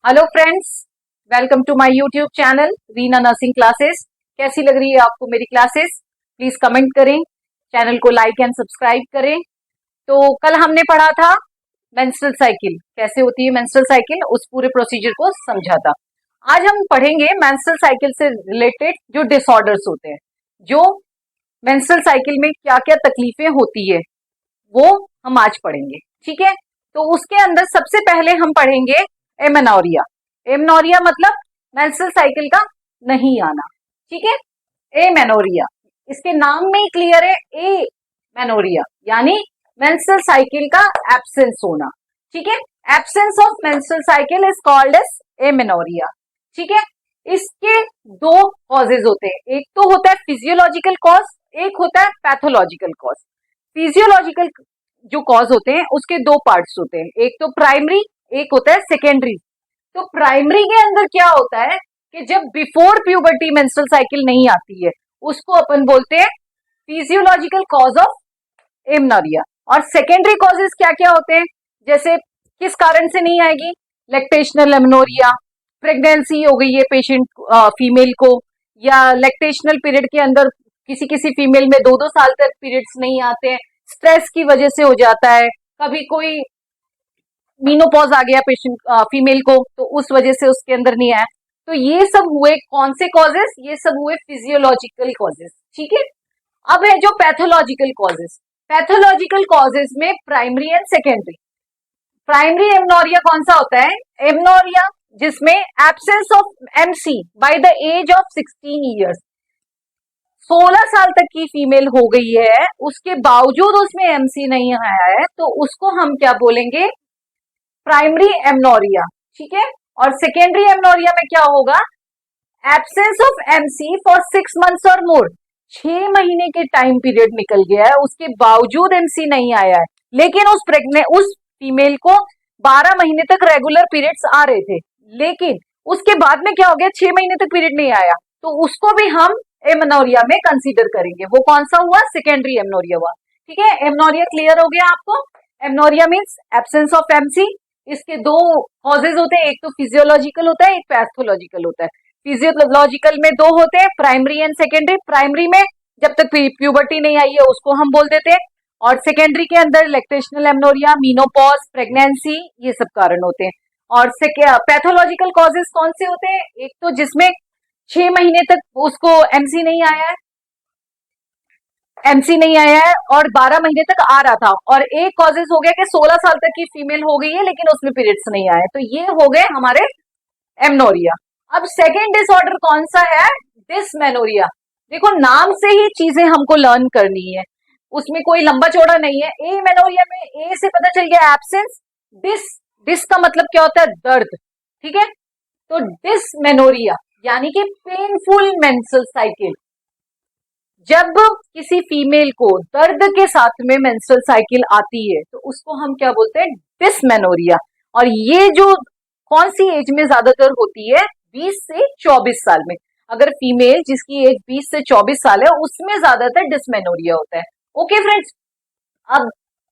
Hello friends, welcome to my YouTube channel Reena nursing classes. कैसी लग रही है आपको मेरी क्लासेस? प्लीज कमेंट करें, चैनल को लाइक एंड सब्सक्राइब करें। तो कल हमने पढ़ा था मेंस्ट्रुअल साइकिल, कैसे होती है मेंस्ट्रुअल साइकिल, उस पूरे प्रोसीजर को समझा था। आज हम पढ़ेंगे मेंस्ट्रुअल साइकिल से रिलेटेड जो डिसऑर्डर्स होते हैं, जो मेंस्ट्रुअल साइकिल में क्या क्या तकलीफें होती है वो हम आज पढ़ेंगे। ठीक है, तो उसके अंदर सबसे पहले हम पढ़ेंगे एमेनोरिया। एमेनोरिया मतलब मेंस्ट्रुअल साइकिल का नहीं आना। ठीक है, एमेनोरिया इसके नाम में ही क्लियर है, ए मेनोरिया यानी मेंस्ट्रुअल साइकिल का एब्सेंस होना। ठीक है, absence of menstrual cycle is called as amenorrhoea. ठीक है, इसके दो कॉजेज होते हैं, एक तो होता है फिजियोलॉजिकल कॉज, एक होता है पैथोलॉजिकल कॉज। फिजियोलॉजिकल जो कॉज होते हैं उसके दो पार्ट्स होते हैं, एक तो प्राइमरी, एक होता है सेकेंडरी। तो प्राइमरी के अंदर क्या होता है कि जब बिफोर प्यूबर्टी मेंस्ट्रुअल साइकिल नहीं आती है उसको अपन बोलते हैं फिजियोलॉजिकल कॉज ऑफ एमेनोरिया। और सेकेंडरी कॉजेज क्या क्या होते हैं, जैसे किस कारण से नहीं आएगी, लैक्टेशनल एमेनोरिया, प्रेगनेंसी हो गई है पेशेंट फीमेल को, या लैक्टेशनल पीरियड के अंदर किसी किसी फीमेल में 2-2 साल तक पीरियड्स नहीं आते हैं, स्ट्रेस की वजह से हो जाता है, कभी कोई मीनोपॉज आ गया पेशेंट फीमेल को तो उस वजह से उसके अंदर नहीं आया। तो ये सब हुए कौन से कॉजेस, ये सब हुए फिजियोलॉजिकल कॉजेस। ठीक है, अब है जो पैथोलॉजिकल कॉजेस। पैथोलॉजिकल कॉजेस में primary and secondary. Primary amenorrhoea कौन सा होता है, एमेनोरिया जिसमें absence of MC by the age of 16 years, 16 साल तक की फीमेल हो गई है उसके बावजूद उसमें एमसी नहीं आया है, तो उसको हम क्या बोलेंगे, प्राइमरी एमेनोरिया। ठीक है, और सेकेंडरी एमेनोरिया में क्या होगा, absence of MC for 6 months और मोर, 6 महीने के टाइम पीरियड निकल गया है उसके बावजूद एमसी नहीं आया है, लेकिन उस फीमेल को 12 महीने तक रेगुलर पीरियड्स आ रहे थे, लेकिन उसके बाद में क्या हो गया, 6 महीने तक पीरियड नहीं आया, तो उसको भी हम एमेनोरिया में कंसीडर करेंगे। वो कौन सा हुआ, सेकेंडरी एमेनोरिया हुआ। ठीक है, एमेनोरिया क्लियर हो गया आपको। Amenorrhoea means absence of MC. इसके दो कॉजेज होते हैं, एक तो फिजियोलॉजिकल होता है, एक पैथोलॉजिकल होता है। फिजियोलॉजिकल में दो होते हैं, प्राइमरी एंड सेकेंडरी। प्राइमरी में जब तक प्यूबर्टी नहीं आई है उसको हम बोल देते हैं, और सेकेंडरी के अंदर लैक्टेशनल एमेनोरिया, मीनोपॉज, प्रेगनेंसी, ये सब कारण होते हैं। और पैथोलॉजिकल कॉजेज कौन से होते हैं, एक तो जिसमें 6 महीने तक उसको एमसी नहीं आया है, एमसी नहीं आया है और 12 महीने तक आ रहा था, और एक कॉजेज हो गया कि 16 साल तक की फीमेल हो गई है लेकिन उसमें पीरियड्स नहीं आए, तो ये हो गए हमारे एमेनोरिया। अब सेकेंड डिसऑर्डर कौन सा है, डिसमेनोरिया। देखो नाम से ही चीजें हमको लर्न करनी है, उसमें कोई लंबा चौड़ा नहीं है। ए मेनोरिया में ए से पता चल गया एब्सेंस, डिस, डिस का मतलब क्या होता है, दर्द। ठीक है, तो डिसमेनोरिया यानी कि पेनफुल मेंस्ट्रुअल साइकिल। जब किसी फीमेल को दर्द के साथ में मेंस्ट्रुअल साइकिल आती है तो उसको हम क्या बोलते हैं, डिसमेनोरिया। और ये जो कौन सी एज में ज्यादातर होती है, 20 से 24 साल में। अगर फीमेल जिसकी एज 20 से 24 साल है उसमें ज्यादातर डिसमेनोरिया होता है। ओके फ्रेंड्स, अब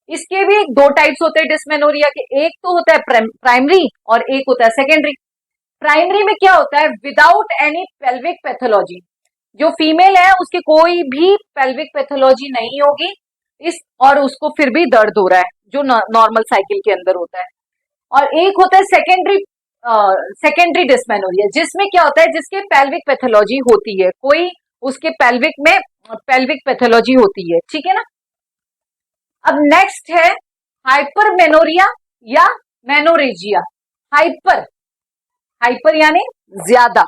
इसके भी दो टाइप्स होते हैं डिसमेनोरिया के, एक तो होता है प्राइमरी और एक होता है सेकेंडरी। प्राइमरी में क्या होता है, विदाउट एनी पेल्विक पैथोलॉजी, जो फीमेल है उसके कोई भी पेल्विक पैथोलॉजी नहीं होगी इस, और उसको फिर भी दर्द हो रहा है जो नॉर्मल साइकिल के अंदर होता है। और एक होता है सेकेंडरी डिसमेनोरिया, जिसमें क्या होता है, जिसके पेल्विक पैथोलॉजी होती है, कोई उसके पेल्विक में पेल्विक पैथोलॉजी होती है। ठीक है ना। अब नेक्स्ट है हाइपरमेनोरिया या मेनोरेजिया। हाइपर, हाइपर यानी ज्यादा,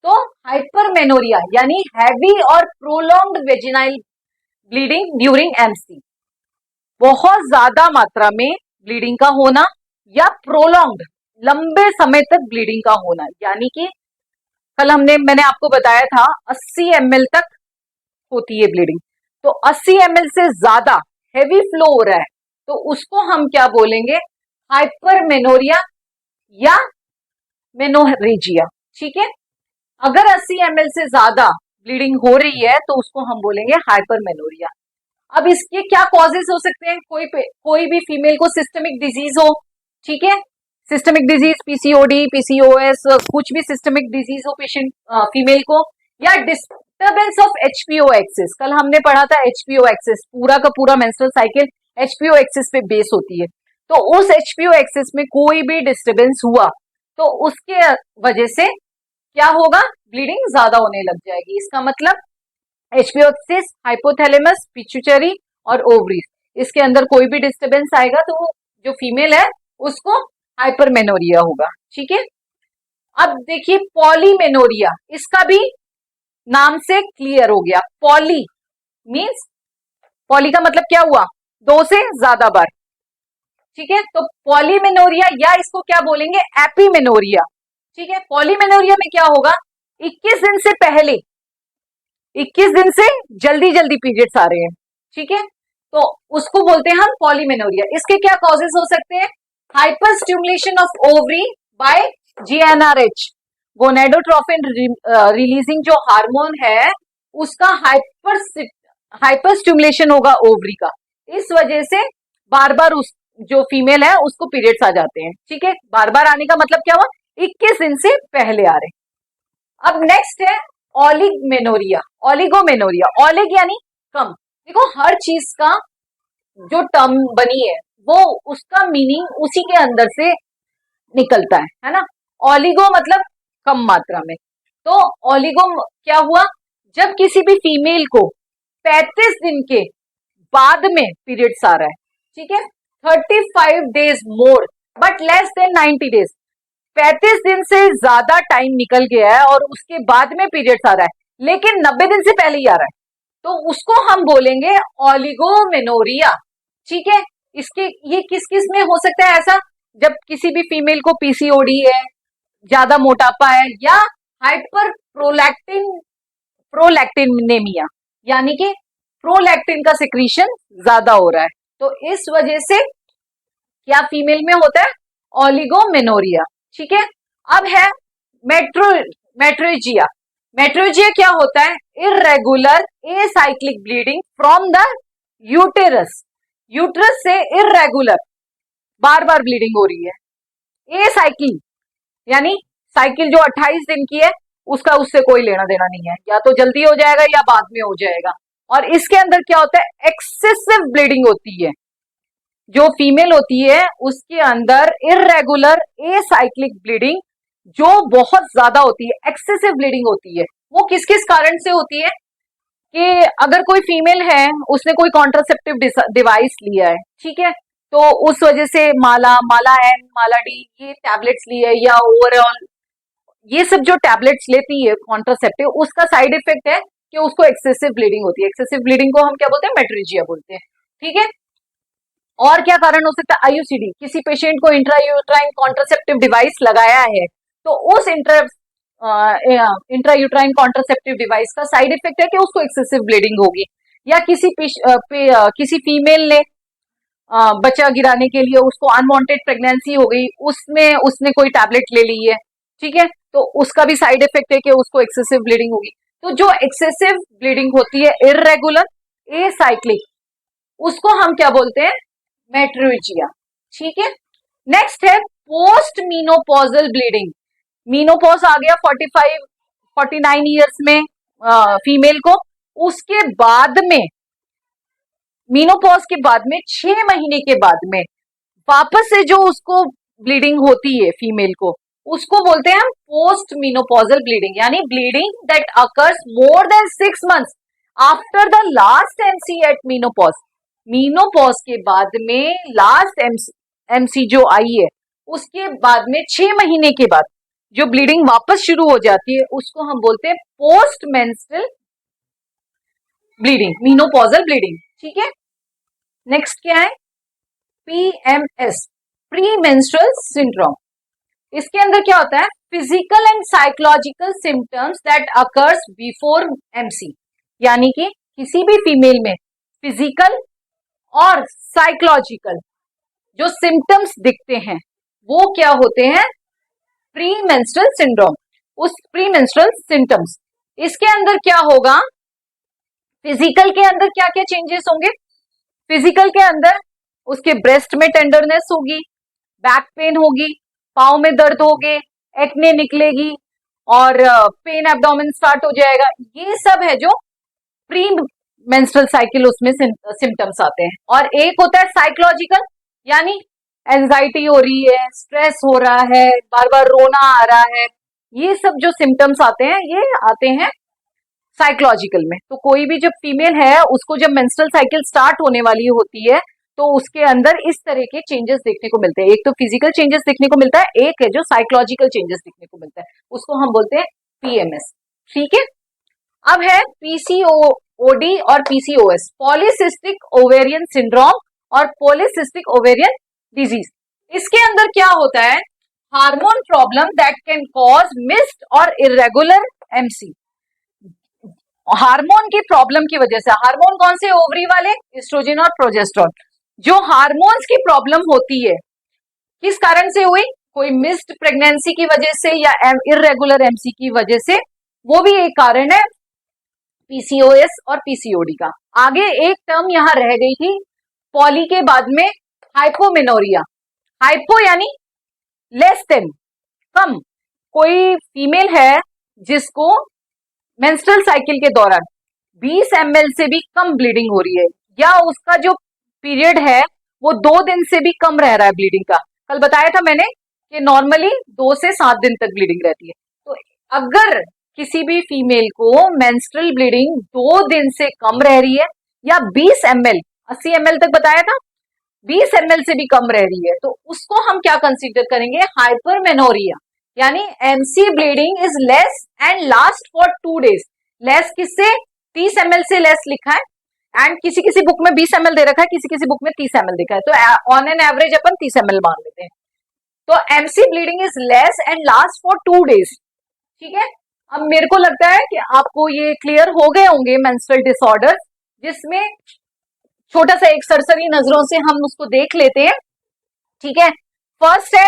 तो हाइपरमेनोरिया यानी हैवी और प्रोलॉन्ग्ड वेजिनाइल ब्लीडिंग ड्यूरिंग एमसी, बहुत ज्यादा मात्रा में ब्लीडिंग का होना, या प्रोलॉन्ग्ड लंबे समय तक ब्लीडिंग का होना, यानी कि कल मैंने आपको बताया था 80 ml तक होती है ब्लीडिंग, तो 80 ml से ज्यादा हेवी फ्लो हो रहा है तो उसको हम क्या बोलेंगे, हाइपरमेनोरिया या मेनोरेजिया। ठीक है, अगर 80 ml से ज्यादा ब्लीडिंग हो रही है तो उसको हम बोलेंगे हाइपरमेनोरिया। अब इसके क्या कॉजेस हो सकते हैं, कोई भी फीमेल को सिस्टमिक डिजीज हो, ठीक है, सिस्टमिक डिजीज, पीसीओडी, पीसीओएस, कुछ भी सिस्टमिक डिजीज हो पेशेंट फीमेल को, या डिस्टर्बेंस ऑफ एचपीओ एक्सिस। कल हमने पढ़ा था एचपीओ एक्सिस, पूरा का पूरा मेंस्ट्रुअल साइकिल एचपीओ एक्सिस पे बेस होती है। तो उस एचपीओ एक्सिस में कोई भी डिस्टर्बेंस हुआ तो उसके वजह से क्या होगा, ब्लीडिंग ज्यादा होने लग जाएगी। इसका मतलब एचपीओ एक्सिस, हाइपोथैलेमस, पिट्यूटरी और ओवरीज, इसके अंदर कोई भी डिस्टर्बेंस आएगा तो जो फीमेल है उसको हाइपरमेनोरिया होगा। ठीक है, अब देखिए पॉलीमेनोरिया, इसका भी नाम से क्लियर हो गया। पॉली मीन्स, पॉली का मतलब क्या हुआ, दो से ज्यादा बार। ठीक है, तो पॉलीमेनोरिया या इसको क्या बोलेंगे, एपीमेनोरिया। ठीक है, पॉलीमेनोरिया में क्या होगा, 21 दिन से पहले, 21 दिन से जल्दी जल्दी पीरियड्स आ रहे हैं। ठीक है, तो उसको बोलते हैं हम पॉलीमेनोरिया। इसके क्या कॉजेस हो सकते हैं, hyper stimulation of ovary by GnRH, gonadotropin releasing जो हार्मोन है उसका हाइपर स्टिमुलेशन होगा ओवरी का। इस वजह से बार बार उस जो फीमेल है उसको पीरियड्स आ जाते हैं। ठीक है, बार बार आने का मतलब क्या हुआ, 21 दिन से पहले आ रहे। अब नेक्स्ट है ऑलिगमेनोरिया, ऑलिगोमेनोरिया। ऑलिग यानी कम। देखो हर चीज का जो टर्म बनी है वो उसका मीनिंग उसी के अंदर से निकलता है ना। ऑलिगो मतलब कम मात्रा में, तो ऑलिगो क्या हुआ, जब किसी भी फीमेल को 35 दिन के बाद में पीरियड्स आ रहा है। ठीक है, 35 days more but less than 90 days, 35 दिन से ज्यादा टाइम निकल गया है और उसके बाद में पीरियड्स आ रहा है लेकिन 90 दिन से पहले ही आ रहा है, तो उसको हम बोलेंगे ऑलिगोमेनोरिया। ठीक है, इसके ये किस किस में हो सकता है ऐसा, जब किसी भी फीमेल को पीसीओडी है, ज्यादा मोटापा है, या हाइपर प्रोलैक्टिनेमिया, यानी कि प्रोलैक्टिन का सिक्रीशन ज्यादा हो रहा है, तो इस वजह से क्या फीमेल में होता है, ऑलिगोमेनोरिया। ठीक है, अब है मेट्रोजिया। मेट्रोजिया क्या होता है, irregular acyclic bleeding from the uterus, uterus से इरेगुलर बार बार ब्लीडिंग हो रही है। एसाइक्लिक यानी साइकिल जो 28 दिन की है उसका उससे कोई लेना देना नहीं है, या तो जल्दी हो जाएगा या बाद में हो जाएगा। और इसके अंदर क्या होता है, एक्सेसिव ब्लीडिंग होती है। जो फीमेल होती है उसके अंदर इरेगुलर एसाइक्लिक ब्लीडिंग जो बहुत ज्यादा होती है, एक्सेसिव ब्लीडिंग होती है। वो किस किस कारण से होती है, कि अगर कोई फीमेल है उसने कोई कॉन्ट्रासेप्टिव डिवाइस लिया है, ठीक है, तो उस वजह से माला एन, माला डी, ये टैबलेट्स लिए, या ओवरऑल ये सब जो टैबलेट्स लेती है कॉन्ट्रासेप्टिव, उसका साइड इफेक्ट है कि उसको एक्सेसिव ब्लीडिंग होती है। एक्सेसिव ब्लीडिंग को हम क्या बोलते हैं, मेट्रीजिया बोलते हैं। ठीक है, और क्या कारण हो सकता है, आईयूसीडी, किसी पेशेंट को इंट्रायूट्राइन कॉन्ट्रासेप्टिव डिवाइस लगाया है तो उस इंट्रायूट्राइन कॉन्ट्रासेप्टिव डिवाइस का साइड इफेक्ट है कि उसको एक्सेसिव ब्लीडिंग होगी। या किसी फीमेल ने बच्चा गिराने के लिए उसको अनवांटेड प्रेगनेंसी हो गई, उसमें उसने कोई टैबलेट ले ली है, ठीक है, तो उसका भी साइड इफेक्ट है कि उसको एक्सेसिव ब्लीडिंग होगी। तो जो एक्सेसिव ब्लीडिंग होती है इरेगुलर एसाइक्लिक, उसको हम क्या बोलते हैं, मेट्रोजिया। ठीक है, नेक्स्ट है पोस्ट मीनोपॉजल ब्लीडिंग। मीनोपॉज आ गया 45-49 ईयर्स में फीमेल को, उसके बाद में मीनोपॉज के बाद में 6 महीने के बाद में वापस से जो उसको ब्लीडिंग होती है फीमेल को, उसको बोलते हैं हम पोस्ट मीनोपॉजल ब्लीडिंग, यानी bleeding that occurs more than 6 months after the last MC at menopause. Menopause के बाद में लास्ट एमसी जो आई है उसके बाद में 6 महीने के बाद जो ब्लीडिंग वापस शुरू हो जाती है उसको हम बोलते हैं post menstrual bleeding, menopausal bleeding. ठीक है, नेक्स्ट क्या है, पीएमएस, प्री मेंस्ट्रुअल सिंड्रोम। इसके अंदर क्या होता है, physical and psychological symptoms that occurs before MC, यानी कि किसी भी फीमेल में फिजिकल और साइकोलॉजिकल जो सिम्टम्स दिखते हैं वो क्या होते हैं, प्री मेंस्ट्रुअल सिंड्रोम, उस प्री मेंस्ट्रुअल सिम्टम्स। इसके अंदर क्या होगा, फिजिकल के अंदर क्या क्या चेंजेस होंगे, फिजिकल के अंदर उसके ब्रेस्ट में टेंडरनेस होगी, बैक पेन होगी, पाँव में दर्द होगे, एक्ने निकलेगी और पेन एब्डोमेन स्टार्ट हो जाएगा। ये सब है जो प्री मेंस्ट्रुअल साइकिल उसमें सिम्टम्स आते हैं। और एक होता है साइकोलॉजिकल, यानी एंजाइटी हो रही है, स्ट्रेस हो रहा है, बार बार रोना आ रहा है, ये सब जो सिम्टम्स आते हैं ये आते हैं साइकोलॉजिकल में। तो कोई भी जब फीमेल है उसको जब मेंस्ट्रुअल साइकिल स्टार्ट होने वाली होती है तो उसके अंदर इस तरह के चेंजेस देखने को मिलते हैं। एक तो फिजिकल चेंजेस देखने को मिलता है, एक है जो साइकोलॉजिकल चेंजेस देखने को मिलता है, उसको हम बोलते हैं पीएमएस। ठीक है, अब है पीसीओडी और पीसीओएस, पॉलीसिस्टिक ओवेरियन सिंड्रोम और पॉलीसिस्टिक ओवेरियन डिजीज। इसके अंदर क्या होता है, hormone problem that can cause missed और इरेगुलर एमसी। हार्मोन की प्रॉब्लम की वजह से, हार्मोन कौन से, ओवरी वाले, एस्ट्रोजन और प्रोजेस्टेरोन। जो हार्मोन्स की प्रॉब्लम होती है किस कारण से हुई, कोई मिस्ड प्रेगनेंसी की वजह से या इरेगुलर एमसी की वजह से, वो भी एक कारण है पीसीओएस और पीसीओडी का। आगे एक टर्म यहां रह गई थी पॉली के बाद में, हाइपोमेनोरिया। हाइपो यानी लेस देन, कम। कोई फीमेल है जिसको मेंस्ट्रुअल साइकिल के दौरान 20 ml से भी कम ब्लीडिंग हो रही है, या उसका जो पीरियड है वो 2 दिन से भी कम रह रहा है ब्लीडिंग का। कल बताया था मैंने कि नॉर्मली 2 से 7 दिन तक ब्लीडिंग रहती है। तो अगर किसी भी फीमेल को मेंस्ट्रुअल ब्लीडिंग 2 दिन से कम रह रही है या 20 ml, 80 ml तक बताया था, 20 ml से भी कम रह रही है, तो उसको हम क्या कंसीडर करेंगे, हाइपरमेनोरिया। यानी MC bleeding is less and last for 2 days। Less किससे, 30 ml से लेस लिखा है, एंड किसी किसी बुक में 20 ml दे रखा है, किसी किसी बुक में 30 ml लिखा है, तो on an average upon 30 ml मान लेते हैं। तो MC bleeding is less and last for 2 days। ठीक है, अब मेरे को लगता है कि आपको ये क्लियर हो गए होंगे मेंस्ट्रुअल डिसऑर्डर, जिसमें छोटा सा एक सरसरी नजरों से हम उसको देख लेते हैं। ठीक है, फर्स्ट है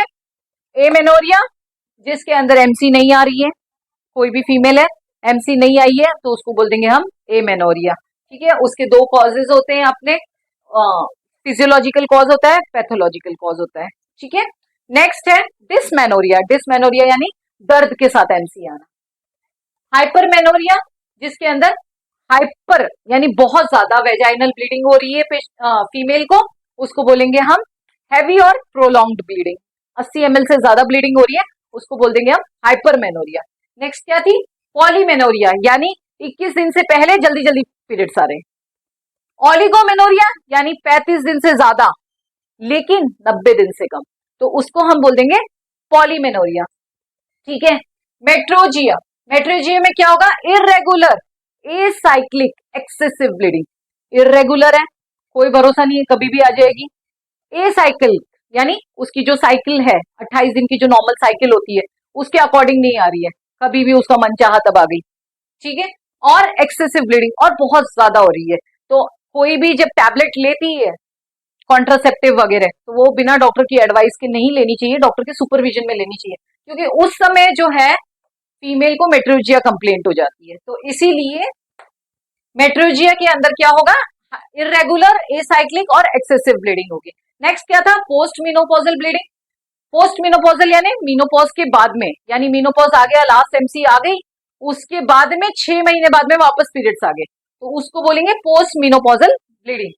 एमेनोरिया, जिसके अंदर एमसी नहीं आ रही है, कोई भी फीमेल है एमसी नहीं आई है तो उसको बोल देंगे हम एमेनोरिया। ठीक है, उसके 2 कॉजेज होते हैं अपने, फिजियोलॉजिकल कॉज होता है, पैथोलॉजिकल कॉज होता है। ठीक है, नेक्स्ट है डिसमेनोरिया। डिसमेनोरिया यानी दर्द के साथ एमसी आना। हाइपरमेनोरिया, जिसके अंदर हाइपर यानी बहुत ज्यादा वेजाइनल ब्लीडिंग हो रही है फीमेल को, उसको बोलेंगे हम हैवी और प्रोलॉन्ग्ड ब्लीडिंग। 80 ml से ज्यादा ब्लीडिंग हो रही है, उसको बोल देंगे हम हाइपरमेनोरिया। नेक्स्ट क्या थी, पॉलीमेनोरिया, यानी 21 दिन से पहले जल्दी जल्दी पीरियड्स आ रहे हैं। ओलिगोमेनोरिया यानी 35 दिन से ज्यादा लेकिन 90 दिन से कम, तो उसको हम बोल देंगे पॉलीमेनोरिया। ठीक है, मेट्रोजिया। मेट्रोजिया में क्या होगा, irregular acyclic excessive bleeding. Irregular है, कोई भरोसा नहीं है, कभी भी आ जाएगी। एसाइकिल यानी उसकी जो साइकिल है 28 दिन की जो नॉर्मल साइकिल होती है उसके अकॉर्डिंग नहीं आ रही है, कभी भी उसका मन चाहा तब आ गई। ठीक है, और एक्सेसिव ब्लीडिंग और बहुत ज्यादा हो रही है, तो कोई भी जब टैबलेट लेती है कॉन्ट्रासेप्टिव वगैरह तो वो बिना डॉक्टर की एडवाइस के नहीं लेनी चाहिए, डॉक्टर के सुपरविजन में लेनी चाहिए, क्योंकि उस समय जो है फीमेल को मेट्रोजिया कंप्लेंट हो जाती है। तो इसीलिए मेट्रोजिया के अंदर क्या होगा, इरेगुलर एसाइक्लिक और एक्सेसिव ब्लीडिंग होगी। नेक्स्ट क्या था, post menopausal bleeding. Post menopausal यानी मीनोपॉज के बाद में, यानी मीनोपॉज आ गया, लास्ट एमसी आ गई, उसके बाद में 6 महीने बाद में वापस पीरियड्स आ गए, तो उसको बोलेंगे पोस्ट मीनोपॉजल ब्लीडिंग।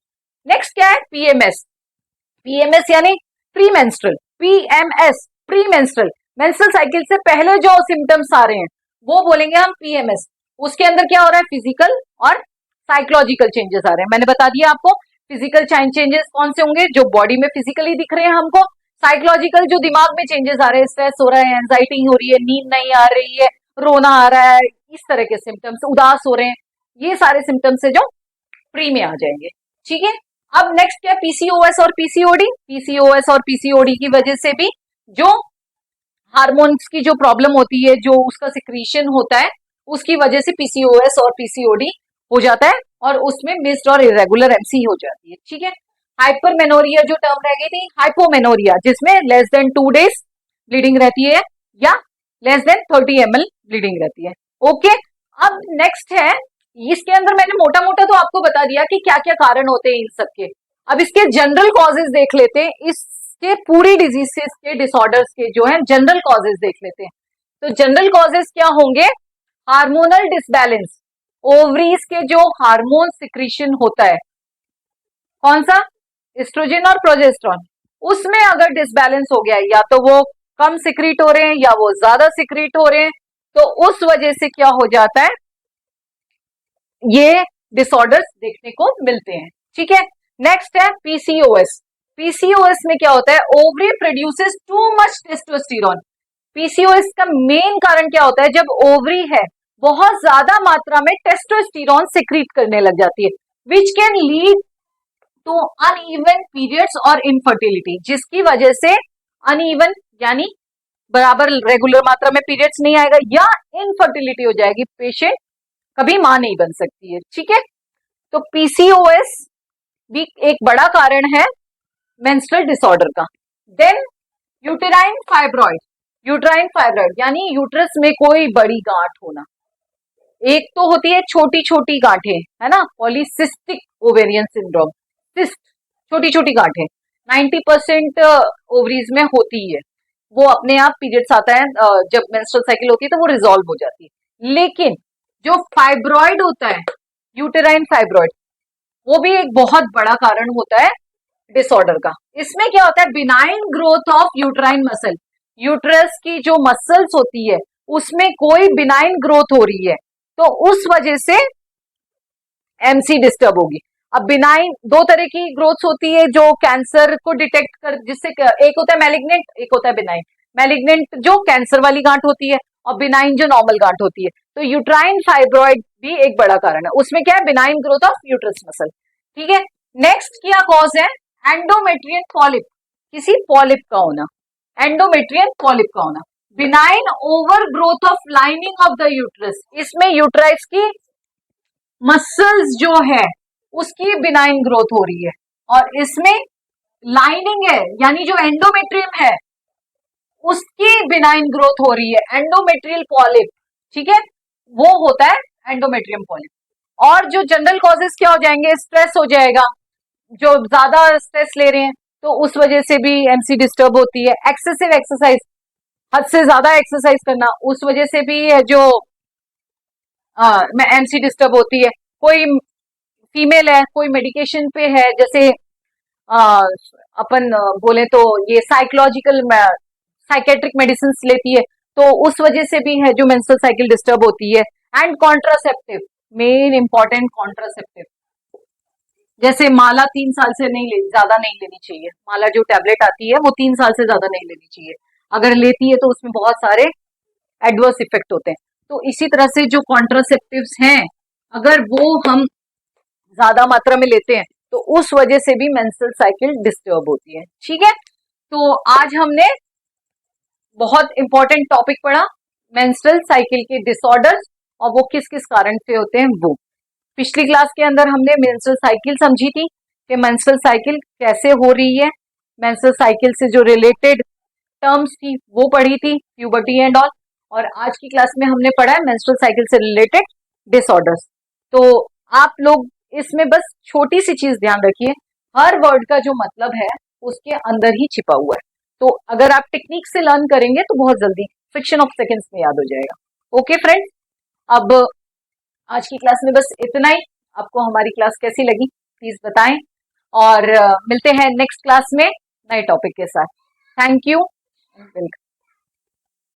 नेक्स्ट क्या है, पीएमएस। पीएमएस यानी pre menstrual, PMS pre menstrual, menstrual cycle से पहले जो सिम्टम्स आ रहे हैं वो बोलेंगे हम पीएमएस। उसके अंदर क्या हो रहा है, फिजिकल और साइकोलॉजिकल चेंजेस आ रहे हैं। मैंने बता दिया आपको, फिजिकल चेंजेस कौन से होंगे, जो बॉडी में फिजिकली दिख रहे हैं हमको। साइकोलॉजिकल जो दिमाग में चेंजेस आ रहे हैं, स्ट्रेस हो रहा है, एंजाइटी हो रही है, नींद नहीं आ रही है, रोना आ रहा है, इस तरह के सिम्टम्स, उदास हो रहे हैं, ये सारे सिम्टम्स है जो प्री में आ जाएंगे। ठीक है, अब नेक्स्ट क्या, पीसीओएस और पीसीओडी। पीसीओएस और पीसीओडी की वजह से भी जो हार्मोन्स की जो प्रॉब्लम होती है, जो उसका सिक्रीशन होता है, उसकी वजह से पीसीओएस और पीसीओडी हो जाता है और उसमें मिस्ड और इरेगुलर एमसी हो जाती है। ठीक है, हाइपरमेनोरिया जो टर्म रह गई थी, हाइपोमेनोरिया जिसमें लेस देन 2 days ब्लीडिंग रहती है या लेस देन 30 ml ब्लीडिंग रहती है। ओके, अब नेक्स्ट है, इसके अंदर मैंने मोटा मोटा तो आपको बता दिया कि क्या क्या कारण होते हैं इन सब के। अब इसके जनरल कॉजेज देख लेते हैं, इस के पूरी डिजीजेस के डिसऑर्डर्स के जो है जनरल कॉजेज देख लेते हैं। तो जनरल कॉजेज क्या होंगे? हार्मोनल डिसबैलेंस, ओवरीज के जो हार्मोन सिक्रीशन होता है, कौन सा? एस्ट्रोजन और प्रोजेस्टेरॉन, उसमें अगर डिसबैलेंस हो गया, या तो वो कम सिक्रीट हो रहे हैं या वो ज्यादा सिक्रीट हो रहे हैं, तो उस वजह से क्या हो जाता है, ये डिसऑर्डर्स देखने को मिलते हैं। ठीक है, नेक्स्ट है पीसीओएस। पीसीओएस में क्या होता है? Ovary produces too much testosterone. PCOS का मेन कारण क्या होता है? जब ओवरी है बहुत ज्यादा मात्रा में टेस्टोस्टेरोन सिक्रीट करने लग जाती है, which can lead to uneven periods और इनफर्टिलिटी, जिसकी वजह से अनइवन यानी बराबर रेगुलर मात्रा में पीरियड्स नहीं आएगा, या इनफर्टिलिटी हो जाएगी, पेशेंट कभी मां नहीं बन सकती है। ठीक है, तो पीसीओएस भी एक बड़ा कारण है मेंस्ट्रुअल डिसऑर्डर का। Then uterine fibroid. Uterine fibroid यानी यूट्रस में कोई बड़ी गांठ होना। एक तो होती है छोटी छोटी गांठें, है ना, पॉलीसिस्टिक ओवेरियन सिंड्रोम, सिस्ट, छोटी छोटी गांठें 90% ओवरीज में होती है, वो अपने आप पीरियड्स आता है, जब मेंस्ट्रुअल साइकिल होती है तो वो रिजॉल्व हो जाती है। लेकिन जो फाइब्रॉइड होता है, यूटेराइन फाइब्रॉइड, वो भी एक बहुत बड़ा कारण होता है डिसऑर्डर का। इसमें क्या होता है? Benign growth of uterine muscle. Uterus की जो मसल्स होती है उसमें कोई बिनाइन ग्रोथ हो रही है, तो उस वजह से एमसी डिस्टर्ब होगी। अब बिनाइन दो तरह की ग्रोथ होती है जो कैंसर को डिटेक्ट कर, जिससे एक होता है मैलिग्नेंट, एक होता है बिनाइन। मैलिग्नेंट जो कैंसर वाली गांठ होती है और बिनाइन जो नॉर्मल गांठ होती है। तो यूट्राइन फाइब्रॉइड भी एक बड़ा कारण है, उसमें क्या है? Benign growth of uterus muscle. ठीक है, नेक्स्ट क्या कॉज है? एंडोमेट्रियन पॉलिप, किसी पॉलिप का होना, एंडोमेट्रियन पॉलिप का होना। Benign over growth of lining of the uterus, इसमें यूट्राइस की मसल्स जो है उसकी बिनाइन ग्रोथ हो रही है, और इसमें लाइनिंग है यानी जो एंडोमेट्रियम है उसकी बिनाइन ग्रोथ हो रही है, एंडोमेट्रियल पॉलिप। ठीक है, वो होता है एंडोमेट्रियम पॉलिप। और जो जनरल कॉजेस क्या हो जाएंगे? स्ट्रेस हो जाएगा, जो ज्यादा स्ट्रेस ले रहे हैं तो उस वजह से भी एमसी डिस्टर्ब होती है। एक्सेसिव एक्सरसाइज, हद से ज्यादा एक्सरसाइज करना, उस वजह से भी जो एमसी डिस्टर्ब होती है। कोई फीमेल है, कोई मेडिकेशन पे है, जैसे अपन बोले तो ये साइकोलॉजिकल साइकेट्रिक मेडिसिन लेती है, तो उस वजह से भी है जो मेंस्ट्रुअल साइकिल डिस्टर्ब होती है। And contraceptive, main important contraceptive, जैसे माला 3 साल से ज्यादा नहीं लेनी चाहिए। माला जो टैबलेट आती है वो 3 साल से ज्यादा नहीं लेनी चाहिए, अगर लेती है तो उसमें बहुत सारे एडवर्स इफेक्ट होते हैं। तो इसी तरह से जो कॉन्ट्रासेप्टिव्स हैं, अगर वो हम ज्यादा मात्रा में लेते हैं तो उस वजह से भी मेंस्ट्रुअल साइकिल डिस्टर्ब होती है। ठीक है, तो आज हमने बहुत इंपॉर्टेंट टॉपिक पढ़ा, मेंस्ट्रुअल साइकिल के डिसऑर्डर्स और वो किस किस कारण से होते हैं। वो पिछली क्लास के अंदर हमने मेंस्ट्रुअल साइकिल समझी थी कि मेंस्ट्रुअल साइकिल कैसे हो रही है, मेंस्ट्रुअल साइकिल से जो रिलेटेड टर्म्स थी वो पढ़ी थी, प्यूबर्टी एंड ऑल। और आज की क्लास में हमने पढ़ा है मेंस्ट्रुअल साइकिल से रिलेटेड डिसऑर्डर्स। तो आप लोग इसमें बस छोटी सी चीज ध्यान रखिए, हर वर्ड का जो मतलब है उसके अंदर ही छिपा हुआ है। तो अगर आप टेक्निक से लर्न करेंगे तो बहुत जल्दी फ्रिक्शन ऑफ सेकंड्स में याद हो जाएगा। ओके फ्रेंड्स, अब आज की क्लास में बस इतना ही। आपको हमारी क्लास कैसी लगी प्लीज बताएं, और मिलते हैं नेक्स्ट क्लास में नए टॉपिक के साथ। Thank you, welcome.